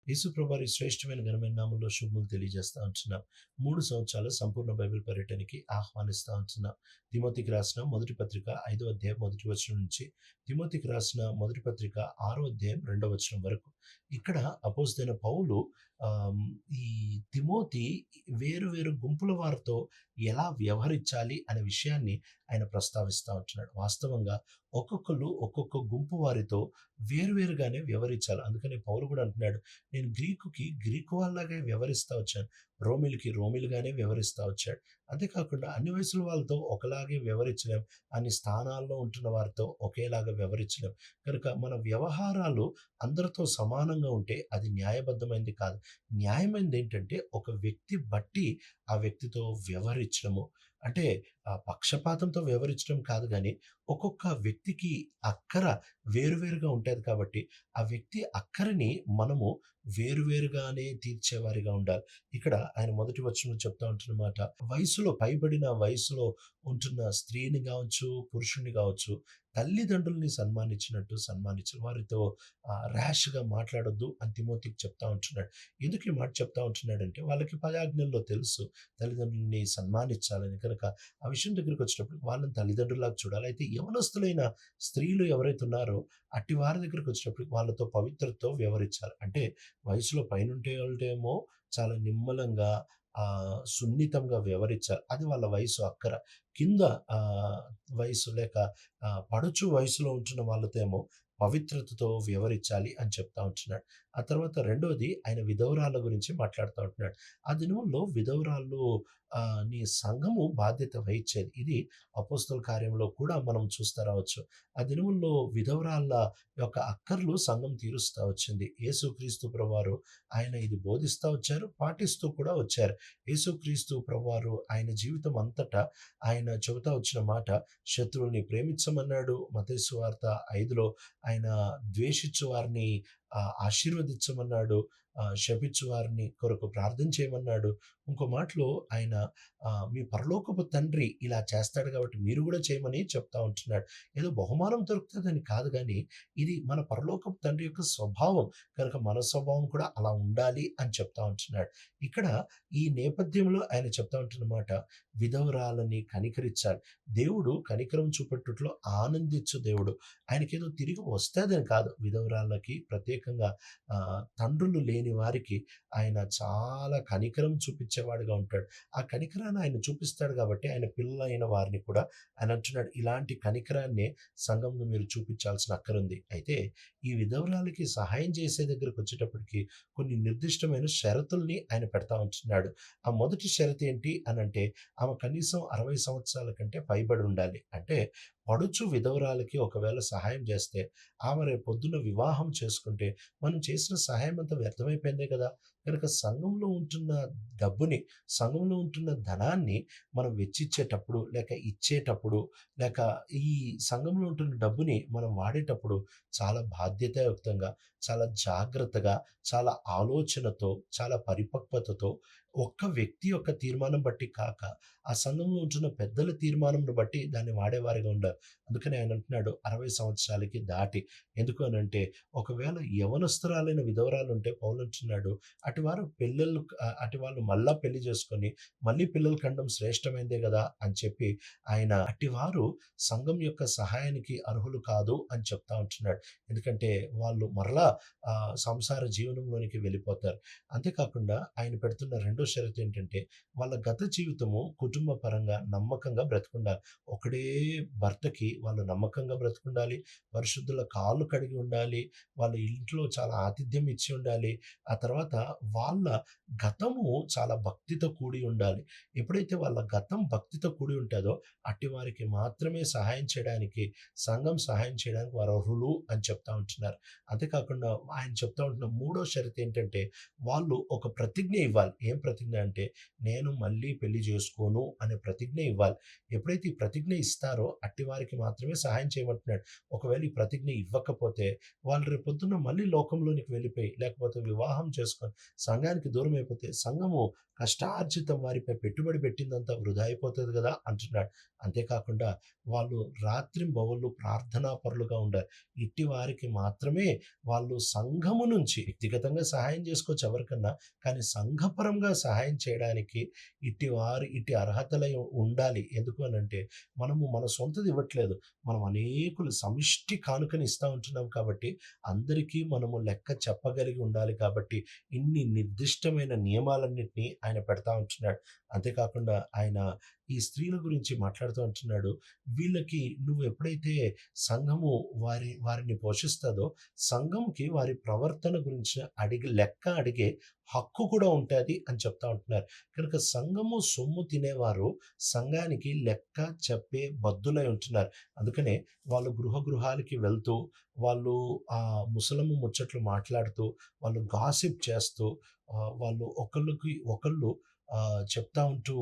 యేసుప్రభువారి శ్రేష్టమైన ఘనమైన నామంలో శుభములు తెలియజేస్తా ఉంటున్నాం. 3 సంవత్సరాల సంపూర్ణ బైబిల్ పర్యటనకి ఆహ్వానిస్తా ఉంటున్నాం. తిమోతికి రాసిన మొదటి పత్రిక 5వ అధ్యాయం మొదటి వచనం నుంచి, తిమోతికి రాసిన మొదటి పత్రిక 6వ అధ్యాయం 2వ వచనం వరకు. ఇక్కడ అపోస్తలుడైన పౌలు ఆహ్, ఈ తిమోతి వేరు వేరు గుంపుల వారితో ఎలా వ్యవహరించాలి అనే విషయాన్ని ఆయన ప్రస్తావిస్తా ఉంటున్నాడు. వాస్తవంగా ఒక్కొక్కళ్ళు ఒక్కొక్క గుంపు వారితో వేరువేరుగానే వ్యవహరించాలి. అందుకనే పౌలు కూడా అంటున్నాడు, నేను గ్రీకుకి గ్రీకు వాళ్ళలాగే వ్యవహరిస్తా వచ్చాను. రోమిలికి రోమిలుగానే వ్యవహరిస్తా వచ్చాడు. అంతేకాకుండా అన్ని వయసుల వాళ్ళతో ఒకలాగే వ్యవహరించలేం. అన్ని స్థానాల్లో ఉంటున్న వారితో ఒకేలాగా వ్యవహరించలేం. కనుక మన వ్యవహారాలు అందరితో సమానంగా ఉంటే అది న్యాయబద్ధమైనది కాదు. న్యాయమైనది ఏంటంటే ఒక వ్యక్తి బట్టి ఆ వ్యక్తితో వ్యవహరించడము. అంటే పక్షపాతంతో వ్యవహరించడం కాదు గానీ, ఒక్కొక్క వ్యక్తికి అక్కర వేరువేరుగా ఉంటది కాబట్టి, ఆ వ్యక్తి అక్కరని మనము వేరువేరుగానే తీర్చేవారిగా ఉండాలి. ఇక్కడ ఆయన మొదటి వచనంలో చెప్తా ఉంటున్నమాట, వయసులో పైబడిన వయసులో ఉంటున్న స్త్రీని గావచ్చు, పురుషుడిని గావచ్చు, తల్లిదండ్రుల్ని సన్మానించినట్టు సన్మానించాలి. వారితో ర్యాష్‌గా మాట్లాడొద్దు అని తిమోతికి చెప్తా ఉంటున్నాడు. ఎందుకు ఈ మాట చెప్తా ఉంటున్నాడంటే, వాళ్ళకి 10 ఆజ్ఞల్లో తెలుసు తల్లిదండ్రులని సన్మానించాలని. కనుక ఆ విషయం దగ్గరికొచ్చేటప్పుడు వాళ్ళని తల్లిదండ్రుల్లాగా చూడాలి. అయితే యవనస్తులైన స్త్రీలు ఎవరైతే ఉన్నారో అట్టి వారి దగ్గరికొచ్చేటప్పటికి వాళ్ళతో పవిత్రతతో వ్యవహరించాలి. అంటే వయసులో పైనుంటే వాళ్ళేమో చాలా నిమ్మలంగా సున్నితంగా వ్యవహరించాలి. అది వాళ్ళ వయసు అక్కర. కింద వయసు లేక పడుచు వయసులో ఉంటున్న వాళ్ళతో ఏమో పవిత్రతతో వ్యవహరించాలి అని చెప్తా ఉంటున్నాడు. ఆ తర్వాత రెండోది ఆయన విధవరాళ్ళ గురించి మాట్లాడుతా ఉంటున్నాడు. ఆ దినముల్లో విధవరాళ్ళు నీ సంఘము బాధ్యత వహించేది. ఇది అపోస్తల కార్యంలో కూడా మనం చూస్తా రావచ్చు. ఆ దినముల్లో విధవరాళ్ళ యొక్క అక్కర్లు సంఘం తీరుస్తా వచ్చింది. యేసుక్రీస్తు ప్రభువారు ఆయన ఇది బోధిస్తా వచ్చారు, పాటిస్తూ కూడా వచ్చారు. యేసుక్రీస్తు ప్రభువారు ఆయన జీవితం అంతటా ఆయన చెబుతా వచ్చిన మాట, శత్రువుల్ని ప్రేమించమన్నాడు. మత్తయి సువార్త 5లో ఆయన ద్వేషించు వారిని ఆశీర్వదించమన్నాడు. శపించు వారిని కొరకు ప్రార్థన చేయమన్నాడు. ఇంకో మాటలో ఆయన మీ పరలోకపు తండ్రి ఇలా చేస్తాడు కాబట్టి మీరు కూడా చేయమని చెప్తా ఉంటున్నాడు. ఏదో బహుమానం దొరుకుతదని కాదు గానీ, ఇది మన పరలోకపు తండ్రి యొక్క స్వభావం. కనుక మన స్వభావం కూడా అలా ఉండాలి అని చెప్తా ఉంటున్నాడు. ఇక్కడ ఈ నేపథ్యంలో ఆయన చెప్తా ఉంటున్న మాట, విధవరాలని కనికరించాలి. దేవుడు కనికరం చూపెట్టుట్లో ఆనందించు దేవుడు. ఆయనకేదో తిరిగి వస్తదని కాదు. విధవరాళ్ళకి ప్రత్యేకంగా తండ్రులు లేని వారికి ఆయన చాలా కనికరం చూపించేవాడుగా ఉంటాడు. ఆ కనికరాన్ని ఆయన చూపిస్తాడు కాబట్టి ఆయన పిల్లలైన వారిని కూడా ఆయన అంటున్నాడు, ఇలాంటి కనికరాన్నే సంఘంలో మీరు చూపించాల్సిన అక్కరుంది. అయితే ఈ విధవరాలకి సహాయం చేసే దగ్గరకొచ్చేటప్పటికి కొన్ని నిర్దిష్టమైన షరతుల్ని ఆయన పెడతా ఉంటున్నాడు. ఆ మొదటి షరతు ఏంటి అనంటే, ఆమె కనీసం 60 సంవత్సరాల కంటే పైబడి ఉండాలి. అంటే పడుచు విధవరాలకి ఒకవేళ సహాయం చేస్తే, ఆమె రేపొద్దున వివాహం చేసుకుంటే, మనం చేసిన సహాయం అంతా వ్యర్థమైపోయిందే కదా! కనుక సంఘంలో ఉంటున్న డబ్బుని, సంఘంలో ఉంటున్న ధనాన్ని మనం వెచ్చిచ్చేటప్పుడు, లేక ఇచ్చేటప్పుడు, లేక ఈ సంఘంలో ఉంటున్న డబ్బుని మనం వాడేటప్పుడు చాలా బాధ్యతాయుక్తంగా, చాలా జాగ్రత్తగా, చాలా ఆలోచనతో, చాలా పరిపక్వతతో, ఒక్క వ్యక్తి యొక్క తీర్మానం బట్టి కాక, ఆ సంఘంలో ఉంటున్న పెద్దల తీర్మానంను బట్టి దాన్ని వాడేవారిగా ఉండాలి. అందుకని ఆయన అంటున్నాడు 60 సంవత్సరాలకి దాటి. ఎందుకు అనంటే, ఒకవేళ యవ్వనస్తురాలైన విధవరాలుంటే పౌలంటున్నాడు, అటు వాళ్ళు మళ్ళా పెళ్లి చేసుకొని, మళ్ళీ పిల్లలు కండం శ్రేష్టమైందే గదా! అని చెప్పి ఆయన అట్టివారు సంఘం యొక్క సహాయానికి అర్హులు కాదు అని చెప్తా ఉంటున్నాడు. ఎందుకంటే వాళ్ళు మరలా సంసార జీవనంలోనికి వెళ్ళిపోతారు. అంతేకాకుండా ఆయన పెడుతున్న రెండో షరతు ఏంటంటే, వాళ్ళ గత జీవితము కుటుంబ పరంగా నమ్మకంగా బ్రతికుండాలి. ఒకడే భర్తకి వాళ్ళు నమ్మకంగా బ్రతికుండాలి. పరిశుద్ధుల కాళ్ళు కడిగి ఉండాలి. వాళ్ళ ఇంట్లో చాలా ఆతిథ్యం ఇచ్చి ఉండాలి. ఆ తర్వాత వాళ్ళ గతము చాలా భక్తితో కూడి ఉండాలి. ఎప్పుడైతే వాళ్ళ గతం భక్తితో కూడి ఉంటదో, అట్టి వారికి మాత్రమే సహాయం చేయడానికి, సంఘం సహాయం చేయడానికి వారు అర్హులు అని చెప్తా ఉంటున్నారు. అంతేకాకుండా ఆయన చెప్తా ఉంటున్న మూడో షరతు ఏంటంటే, వాళ్ళు ఒక ప్రతిజ్ఞ ఇవ్వాలి. ఏం ప్రతిజ్ఞ అంటే, నేను మళ్ళీ పెళ్లి చేసుకోను అనే ప్రతిజ్ఞ ఇవ్వాలి. ఎప్పుడైతే ఈ ప్రతిజ్ఞ ఇస్తారో అట్టి వారికి మాత్రమే సహాయం చేయమంటున్నాడు. ఒకవేళ ఈ ప్రతిజ్ఞ ఇవ్వకపోతే వాళ్ళు రేపొద్దున్న మళ్ళీ లోకంలోనికి వెళ్ళిపోయి, లేకపోతే వివాహం చేసుకొని సంఘానికి దూరం అయిపోతే సంఘము కష్టార్జితం వారిపై పెట్టుబడి పెట్టిందంతా వృధా అయిపోతుంది కదా అంటున్నాడు. అంతేకాకుండా వాళ్ళు రాత్రింబవళ్ళు ప్రార్థనా పరులుగా ఉండాలి. ఇట్టి వారికి మాత్రమే వాళ్ళు సంఘము నుంచి వ్యక్తిగతంగా సహాయం చేసుకోవచ్చు ఎవరికన్నా, కానీ సంఘపరంగా సహాయం చేయడానికి ఇట్టి అర్హతలై ఉండాలి. ఎందుకు అనంటే మనము మన సొంతది ఇవ్వట్లేదు, మనం అనేకులు సమిష్టి కానుకని ఇస్తా ఉంటున్నాం కాబట్టి అందరికీ మనము లెక్క చెప్పగలిగి ఉండాలి. కాబట్టి ఇన్ని నిర్దిష్టమైన నియమాలన్నిటినీ ఆయన పెడతా ఉంటున్నాడు. అంతేకాకుండా ఆయన ఈ స్త్రీల గురించి మాట్లాడుతూ ఉంటున్నాడు. వీళ్ళకి నువ్వు ఎప్పుడైతే సంఘము వారిని పోషిస్తుందో సంఘంకి వారి ప్రవర్తన గురించి లెక్క అడిగే హక్కు కూడా ఉంటుంది అని చెప్తా ఉంటున్నారు. కనుక సంఘము సొమ్ము తినేవారు సంఘానికి లెక్క చెప్పే బద్దులై ఉంటున్నారు. అందుకనే వాళ్ళు గృహాలకి వెళ్తూ వాళ్ళు ముసలమ్మ ముచ్చట్లు మాట్లాడుతూ వాళ్ళు గాసిప్ చేస్తూ వాళ్ళు ఒకళ్ళకి ఒకళ్ళు చెప్తా ఉంటూ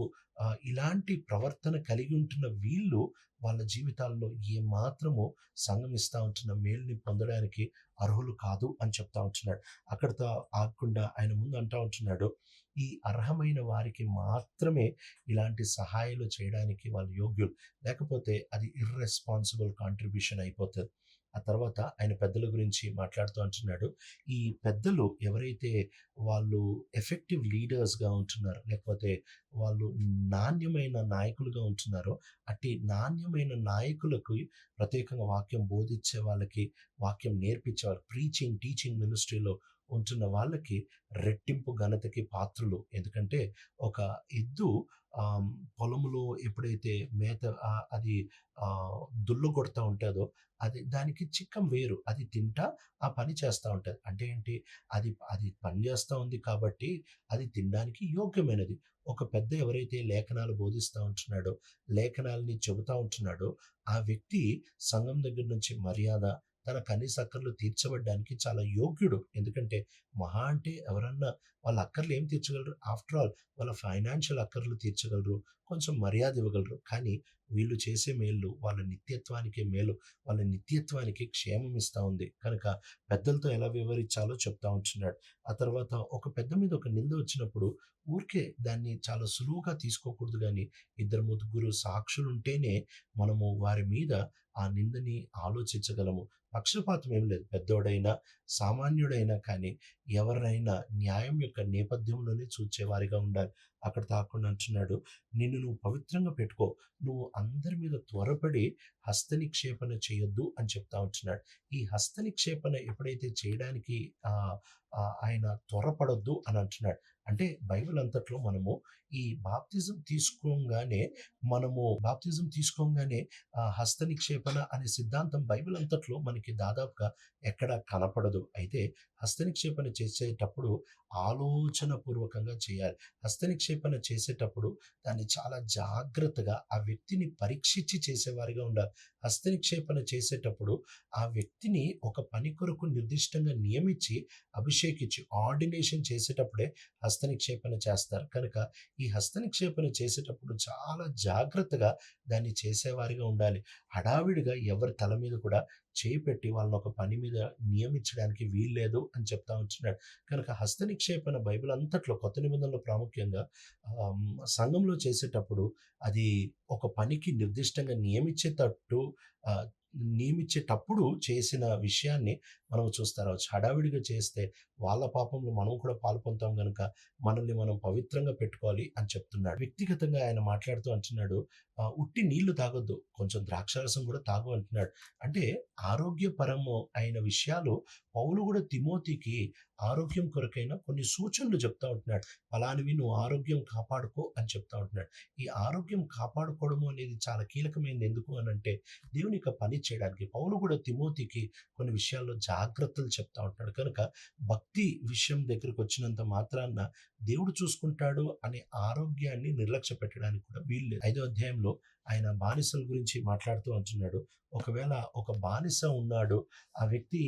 ఇలాంటి ప్రవర్తన కలిగి ఉంటున్న వీళ్ళు వాళ్ళ జీవితాల్లో ఏమాత్రము సంఘం ఇస్తా ఉంటున్న మేలుని పొందడానికి అర్హులు కాదు అని చెప్తా ఉంటున్నాడు. అక్కడితో ఆగకుండా ఆయన ముందు అంటా ఉంటున్నాడు, ఈ అర్హమైన వారికి మాత్రమే ఇలాంటి సహాయాలు చేయడానికి వాళ్ళు యోగ్యులు, లేకపోతే అది ఇర్రెస్పాన్సిబుల్ కాంట్రిబ్యూషన్ అయిపోతుంది. ఆ తర్వాత ఆయన పెద్దల గురించి మాట్లాడుతూ అంటున్నాడు. ఈ పెద్దలు ఎవరైతే వాళ్ళు ఎఫెక్టివ్ లీడర్స్గా ఉంటున్నారో, లేకపోతే వాళ్ళు నాణ్యమైన నాయకులుగా ఉంటున్నారో, అట్టి నాణ్యమైన నాయకులకు ప్రత్యేకంగా వాక్యం బోధించే వాళ్ళకి, వాక్యం నేర్పించే వాళ్ళకి, టీచింగ్ మినిస్ట్రీలో ఉంటున్న వాళ్ళకి రెట్టింపు ఘనతకి పాత్రులు. ఎందుకంటే ఒక ఎద్దు పొలములో ఎప్పుడైతే మేత అది దుల్లు కొడతా ఉంటుందో అది దానికి చిక్కం వేరు, అది తింటా ఆ పని చేస్తూ ఉంటుంది. అంటే ఏంటి, అది అది పని చేస్తూ ఉంది కాబట్టి అది తినడానికి యోగ్యమైనది. ఒక పెద్ద ఎవరైతే లేఖనాలు బోధిస్తూ ఉంటున్నాడో, లేఖనాలని చెబుతూ ఉంటున్నాడో, ఆ వ్యక్తి సంఘం దగ్గర నుంచి మర్యాద, తన కనీస అక్కర్లు తీర్చబడ్డానికి చాలా యోగ్యుడు. ఎందుకంటే మహా అంటే ఎవరన్నా వాళ్ళ అక్కర్లు ఏం తీర్చగలరు, ఆఫ్టర్ ఆల్ వాళ్ళ ఫైనాన్షియల్ అక్కర్లు తీర్చగలరు, కొంచెం మర్యాద ఇవ్వగలరు. కానీ వీళ్ళు చేసే మేలు వాళ్ళ నిత్యత్వానికి మేలు, వాళ్ళ నిత్యత్వానికి క్షేమం ఇస్తూ ఉంది. కనుక పెద్దలతో ఎలా వివరించాలో చెప్తా ఉంటున్నాడు. ఆ తర్వాత ఒక పెద్ద మీద ఒక నింద వచ్చినప్పుడు ఊరికే దాన్ని చాలా సులువుగా తీసుకోకూడదు. కానీ ఇద్దరు ముగ్గురు సాక్షులు ఉంటేనే మనము వారి మీద ఆ నిందని ఆలోచించగలము. పక్షపాతం ఏం లేదు. పెద్దోడైనా సామాన్యుడైనా కానీ ఎవరైనా న్యాయం యొక్క నేపథ్యంలోనే చూచేవారిగా ఉండాలి. అక్కడ తాకుండా అంటున్నాడు, నిన్ను నువ్వు పవిత్రంగా పెట్టుకో, నువ్వు అందరి మీద త్వరపడి హస్తనిక్షేపణ చేయొద్దు అని చెప్తా ఉంటున్నాడు. ఈ హస్తనిక్షేపణ ఎప్పుడైతే చేయడానికి ఆయన త్వరపడొద్దు అని అంటున్నాడు. అంటే బైబిల్ అంతట్లో మనము ఈ బాప్తిజం తీసుకోగానే హస్త నిక్షేపణ అనే సిద్ధాంతం బైబిల్ అంతట్లో మనకి దాదాపుగా ఎక్కడ కనపడదు. అయితే హస్త నిక్షేపణ చేసేటప్పుడు ఆలోచన పూర్వకంగా చేయాలి. హస్త నిక్షేపణ చేసేటప్పుడు దాన్ని చాలా జాగ్రత్తగా ఆ వ్యక్తిని పరీక్షించి చేసేవారిగా ఉండాలి. హస్త నిక్షేపణ చేసేటప్పుడు ఆ వ్యక్తిని ఒక పని కొరకు నిర్దిష్టంగా నియమించి అభిషేకించి ఆర్డినేషన్ చేసేటప్పుడే హస్త నిక్షేపణ చేస్తారు. కనుక ఈ హస్త నిక్షేపణ చేసేటప్పుడు చాలా జాగ్రత్తగా దాన్ని చేసేవారిగా ఉండాలి. హడావిడిగా ఎవరి తల మీద కూడా చేయి పెట్టి వాళ్ళని ఒక పని మీద నియమించడానికి వీల్లేదు అని చెప్తా ఉంటున్నాడు. కనుక హస్త నిక్షేపణ బైబిల్ అంతట్లో కొత్త నిబంధనలో ప్రాముఖ్యంగా సంఘంలో చేసేటప్పుడు అది ఒక పనికి నిర్దిష్టంగా నియమించేటప్పుడు చేసిన విషయాన్ని మనం చూస్తూ రావచ్చు. హడావిడిగా చేస్తే వాళ్ళ పాపంలో మనం కూడా పాల్పొందుతాం. కనుక మనల్ని మనం పవిత్రంగా పెట్టుకోవాలి అని చెప్తున్నాడు. వ్యక్తిగతంగా ఆయన మాట్లాడుతూ అంటున్నాడు, ఉట్టి నీళ్లు తాగొద్దు, కొంచెం ద్రాక్షారసం కూడా తాగు అంటున్నాడు. అంటే ఆరోగ్యపరము అయిన విషయాలు పౌలు కూడా తిమోతికి ఆరోగ్యం కొరకైనా కొన్ని సూచనలు చెప్తా ఉంటున్నాడు. ఫలానివి నువ్వు ఆరోగ్యం కాపాడుకో అని చెప్తా ఉంటున్నాడు. ఈ ఆరోగ్యం కాపాడుకోవడము అనేది చాలా కీలకమైనది. ఎందుకు అని అంటే దేవుని యొక్క పని చేయడానికి పౌలు కూడా తిమోతికి కొన్ని విషయాల్లో జాగ్రత్తలు చెప్తా ఉంటాడు. కనుక భక్తి విషయం దగ్గరకు వచ్చినంత మాత్రాన దేవుడు చూసుకుంటాడు అనే ఆరోగ్యాన్ని నిర్లక్ష్య పెట్టడానికి కూడా వీల్లేదు. 5వ అధ్యాయంలో ఆయన బానిసల గురించి మాట్లాడుతూ అంటున్నాడు. ఒకవేళ ఒక బానిస ఉన్నాడు, ఆ వ్యక్తి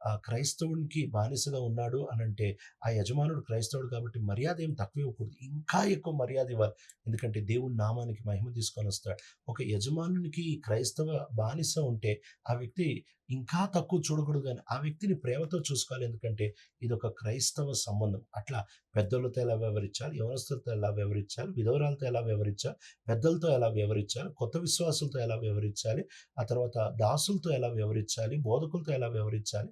క్రైస్తవునికి బానిసగా ఉన్నాడు అనంటే, ఆ యజమానుడు క్రైస్తవుడు కాబట్టి మర్యాద ఏం తక్కువ ఇవ్వకూడదు. ఇంకా ఎక్కువ మర్యాద ఇవ్వాలి. ఎందుకంటే దేవుని నామానికి మహిమ తీసుకొనొస్తాడు. ఒక యజమానునికి క్రైస్తవ బానిస ఉంటే, ఆ వ్యక్తి ఇంకా తక్కువ చూడకూడదు గానీ, ఆ వ్యక్తిని ప్రేమతో చూసుకోవాలి. ఎందుకంటే ఇదొక క్రైస్తవ సంబంధం. అట్లా పెద్దలతో ఎలా వ్యవహరించాలి, యవనస్తులతో ఎలా వ్యవహరించాలి, విధవరాలతో ఎలా వ్యవహరించాలి, పెద్దలతో ఎలా వ్యవహరించాలి, కొత్త విశ్వాసులతో ఎలా వ్యవహరించాలి, ఆ తర్వాత దాసులతో ఎలా వ్యవహరించాలి, బోధకులతో ఎలా వ్యవహరించాలి,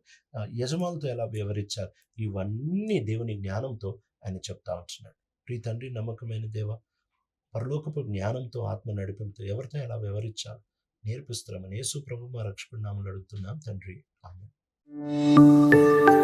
యజమానులతో ఎలా వ్యవహరించాలి, ఇవన్నీ దేవుని జ్ఞానంతో ఆయన చెప్తా ఉంటున్నాడు. ప్రియ తండ్రి, నమ్మకమైన దేవ, పరలోకపు జ్ఞానంతో, ఆత్మ నడిపింపుతో ఎవరితో ఎలా వ్యవహరించాలో నేర్పిస్తున్నామని యేసు ప్రభు మా రక్షకుడి నామములో అడుగుతున్నాం తండ్రి. ఆమేన్.